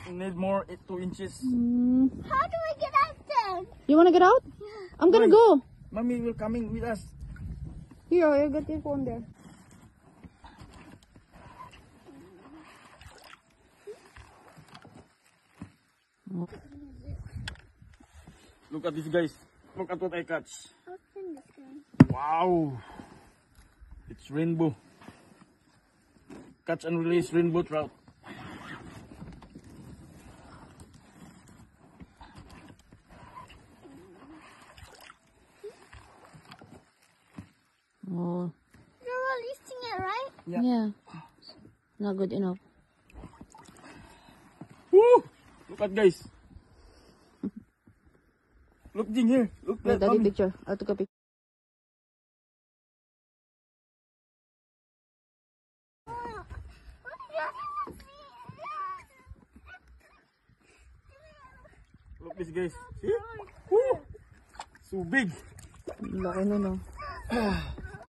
Need more 2 inches. How do I get out then? You wanna get out? I'm gonna go. Mommy will coming with us. Here, you got your phone there. Look at this, guys. Look at what I catch. What's in this guy? Wow. It's rainbow. Catch and release rainbow trout. Oh, You're releasing it, right? yeah. Not good enough. Woo! Look at, guys. Look, Jing, here. Look Wait, at daddy mommy. picture. I took a picture. Look this, guys. See? Woo! So big. Laki na, no?